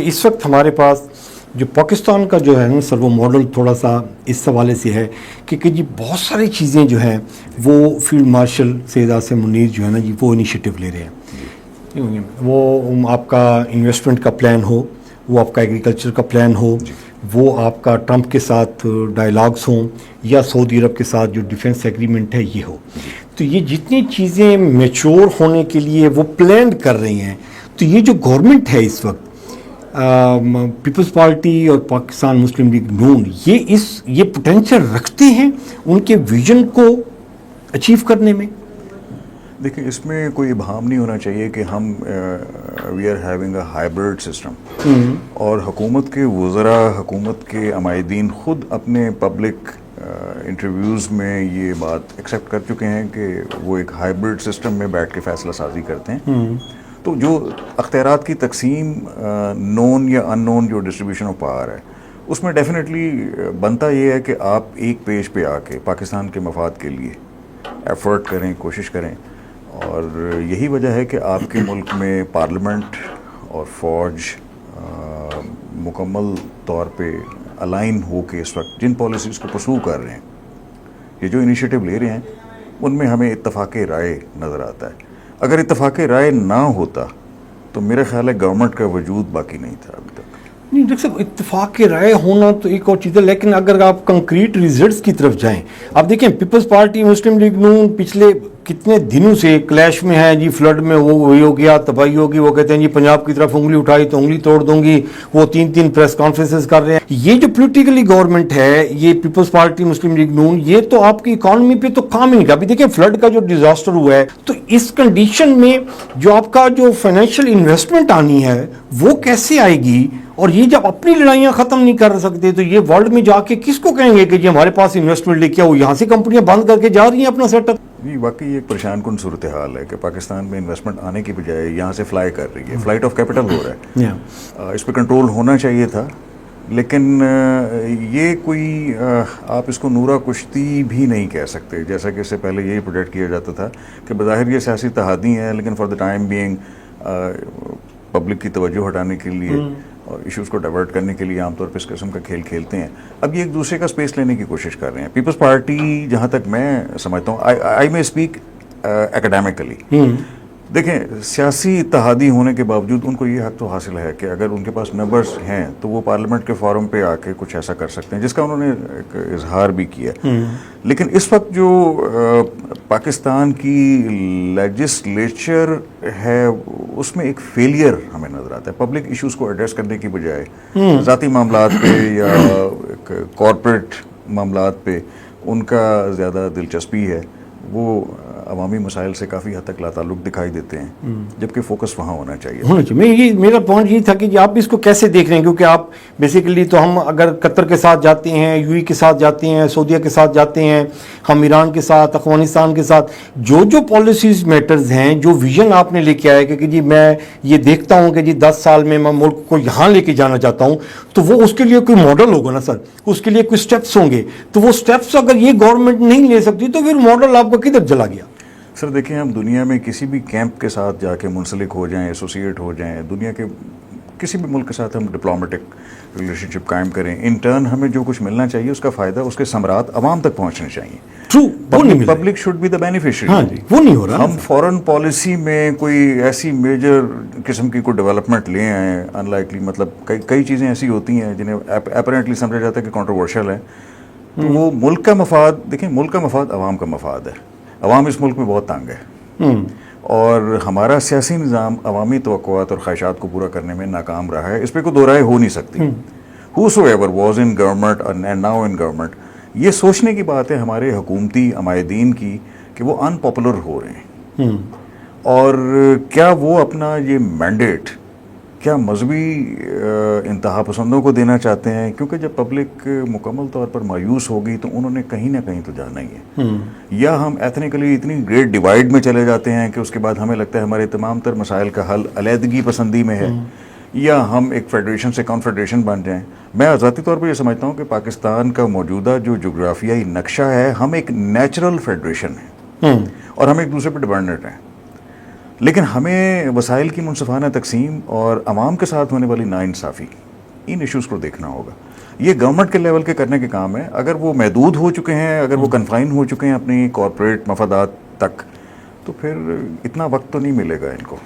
اس وقت ہمارے پاس جو پاکستان کا جو ہے نا سر وہ ماڈل تھوڑا سا اس حوالے سے ہے کہ جی بہت ساری چیزیں جو ہیں وہ فیلڈ مارشل سید عاصم منیر جو ہے نا جی وہ انیشیٹو لے رہے ہیں. وہ آپ کا انویسٹمنٹ کا پلان ہو, وہ آپ کا ایگریکلچر کا پلان ہو, وہ آپ کا ٹرمپ کے ساتھ ڈائلاگس ہوں, یا سعودی عرب کے ساتھ جو ڈیفنس ایگریمنٹ ہے یہ ہو. تو یہ جتنی چیزیں میچور ہونے کے لیے وہ پلانڈ کر رہی ہیں, تو یہ جو گورنمنٹ ہے اس وقت پیپلز پارٹی اور پاکستان مسلم لیگ نون, یہ پوٹینشیل رکھتے ہیں ان کے ویژن کو اچیو کرنے میں. دیکھیں اس میں کوئی ابہام نہیں ہونا چاہیے کہ ہم we are having a hybrid system, اور حکومت کے وزراء, حکومت کے عمائدین خود اپنے پبلک انٹرویوز میں یہ بات ایکسیپٹ کر چکے ہیں کہ وہ ایک ہائبرڈ سسٹم میں بیٹھ کے فیصلہ سازی کرتے ہیں. تو جو اختیارات کی تقسیم نون یا ان نون جو ڈسٹریبیوشن آف پاور ہے اس میں ڈیفینیٹلی بنتا یہ ہے کہ آپ ایک پیج پہ آ کے پاکستان کے مفاد کے لیے ایفرٹ کریں, کوشش کریں. اور یہی وجہ ہے کہ آپ کے ملک میں پارلیمنٹ اور فوج مکمل طور پہ الائن ہو کے اس وقت جن پالیسیز کو پرسو کر رہے ہیں, یہ جو انیشیٹو لے رہے ہیں, ان میں ہمیں اتفاق رائے نظر آتا ہے. اگر اتفاق رائے نہ ہوتا تو میرا خیال ہے گورنمنٹ کا وجود باقی نہیں تھا ابھی تک. نہیں ڈاکٹر صاحب, اتفاق رائے ہونا تو ایک اور چیز ہے, لیکن اگر آپ کنکریٹ ریزلٹس کی طرف جائیں, آپ دیکھیں پیپلز پارٹی مسلم لیگ نون پچھلے کتنے دنوں سے کلیش میں ہے جی. فلڈ میں وہ وہی ہو گیا, تباہی ہوگی, وہ کہتے ہیں جی پنجاب کی طرف انگلی اٹھائی تو انگلی توڑ دوں گی, وہ 3 پریس کانفرنسز کر رہے ہیں. یہ جو پولیٹیکلی گورنمنٹ ہے یہ پیپلز پارٹی مسلم لیگ نون, یہ تو آپ کی اکانومی پہ تو کام ہی نہیں کر. ابھی دیکھیں فلڈ کا جو ڈیزاسٹر ہوا ہے, تو اس کنڈیشن میں جو آپ کا جو فائنینشیل انویسٹمنٹ آنی ہے وہ کیسے آئے گی؟ اور یہ جب اپنی لڑائیاں ختم نہیں کر سکتے تو یہ ورلڈ میں جا کے کس کو کہیں گے کہ جی ہمارے پاس انویسٹمنٹ لے کے آؤ؟ یہاں سے کمپنیاں بند کر کے جا رہی ہیں اپنا سیٹ اپ. جی واقعی ایک پریشان کن صورتحال ہے کہ پاکستان میں انویسٹمنٹ آنے کی بجائے یہاں سے فلائی کر رہی ہے, فلائٹ آف کیپٹل ہو رہا ہے. اس پہ کنٹرول ہونا چاہیے تھا, لیکن یہ کوئی آپ اس کو نورہ کشتی بھی نہیں کہہ سکتے. جیسا کہ اس سے پہلے یہی پروجیکٹ کیا جاتا تھا کہ بظاہر یہ سیاسی تحادی ہیں, لیکن for the time being public کی توجہ ہٹانے کے لیے اور ایشوز کو ڈائیورٹ کرنے کے لیے عام طور پہ اس قسم کا کھیل کھیلتے ہیں. اب یہ ایک دوسرے کا اسپیس لینے کی کوشش کر رہے ہیں. پیپلز پارٹی جہاں تک میں سمجھتا ہوں, آئی میں اسپیک اکیڈیمکلی, دیکھیں سیاسی اتحادی ہونے کے باوجود ان کو یہ حق تو حاصل ہے کہ اگر ان کے پاس ممبرز ہیں تو وہ پارلیمنٹ کے فورم پہ آ کے کچھ ایسا کر سکتے ہیں, جس کا انہوں نے ایک اظہار بھی کیا. لیکن اس وقت جو پاکستان کی لیجسلیچر ہے اس میں ایک فیلئر ہمیں نظر آتا ہے. پبلک ایشوز کو ایڈریس کرنے کی بجائے ذاتی معاملات پہ یا کارپوریٹ معاملات پہ ان کا زیادہ دلچسپی ہے. وہ عوامی مسائل سے کافی حد تک لا تعلق دکھائی دیتے ہیں, جبکہ فوکس وہاں ہونا چاہیے. میرا پوائنٹ یہ تھا کہ آپ اس کو کیسے دیکھ رہے ہیں, کیونکہ آپ بیسیکلی تو ہم اگر قطر کے ساتھ جاتے ہیں, یو اے کے ساتھ جاتے ہیں, سعودیہ کے ساتھ جاتے ہیں, ہم ایران کے ساتھ, افغانستان کے ساتھ, جو پالیسیز میٹرز ہیں, جو ویژن آپ نے لے کے آئے کہ جی میں یہ دیکھتا ہوں کہ جی 10 سال میں ملک کو یہاں لے کے جانا چاہتا ہوں, تو وہ اس کے لیے کوئی ماڈل ہوگا نا سر, اس کے لیے کوئی سٹیپس ہوں گے. تو وہ سٹیپس اگر یہ گورنمنٹ نہیں لے سکتی تو پھر ماڈل آپ کا کدھر چلا گیا؟ سر دیکھیں, ہم دنیا میں کسی بھی کیمپ کے ساتھ جا کے منسلک ہو جائیں, ایسوسیٹ ہو جائیں, دنیا کے کسی بھی ملک کے ساتھ ہم ڈپلومیٹک ریلیشن شپ قائم کریں, ان ٹرن ہمیں جو کچھ ملنا چاہیے اس کا فائدہ, اس کے ثمرات عوام تک پہنچنے چاہیے. Public should be the beneficiary. وہ نہیں ہو رہا. ہم فورن پالیسی میں کوئی ایسی میجر قسم کی کوئی ڈیولپمنٹ لے آئیں ان لائکلی, مطلب کئی چیزیں ایسی ہوتی ہیں جنہیں اپیرنٹلی سمجھا جاتا ہے کہ کنٹروورشل ہے, تو وہ ملک کا مفاد, دیکھیں ملک کا مفاد عوام کا مفاد ہے. عوام اس ملک میں بہت تنگ ہے, اور ہمارا سیاسی نظام عوامی توقعات اور خواہشات کو پورا کرنے میں ناکام رہا ہے. اس پہ کوئی دو رائے ہو نہیں سکتی. whosoever was in government and now in government, یہ سوچنے کی بات ہے ہمارے حکومتی عمائدین کی کہ وہ ان پاپولر ہو رہے ہیں, اور کیا وہ اپنا یہ مینڈیٹ کیا مذہبی انتہا پسندوں کو دینا چاہتے ہیں, کیونکہ جب پبلک مکمل طور پر مایوس ہوگی تو انہوں نے کہیں نہ کہیں تو جانا ہی ہے. یا ہم ایتھنیکلی اتنی گریٹ ڈیوائیڈ میں چلے جاتے ہیں کہ اس کے بعد ہمیں لگتا ہے ہمارے تمام تر مسائل کا حل علیحدگی پسندی میں ہے, یا ہم ایک فیڈریشن سے کانفیڈریشن بن جائیں. میں ذاتی طور پر یہ سمجھتا ہوں کہ پاکستان کا موجودہ جو جغرافیائی نقشہ ہے, ہم ایک نیچرل فیڈریشن ہیں اور ہم ایک دوسرے پہ ڈیپینڈنٹ ہیں. لیکن ہمیں وسائل کی منصفانہ تقسیم اور عوام کے ساتھ ہونے والی ناانصافی، ان ایشوز کو دیکھنا ہوگا. یہ گورنمنٹ کے لیول کے کرنے کے کام ہے. اگر وہ محدود ہو چکے ہیں، اگر وہ کنفائن ہو چکے ہیں اپنی کارپوریٹ مفادات تک، تو پھر اتنا وقت تو نہیں ملے گا ان کو.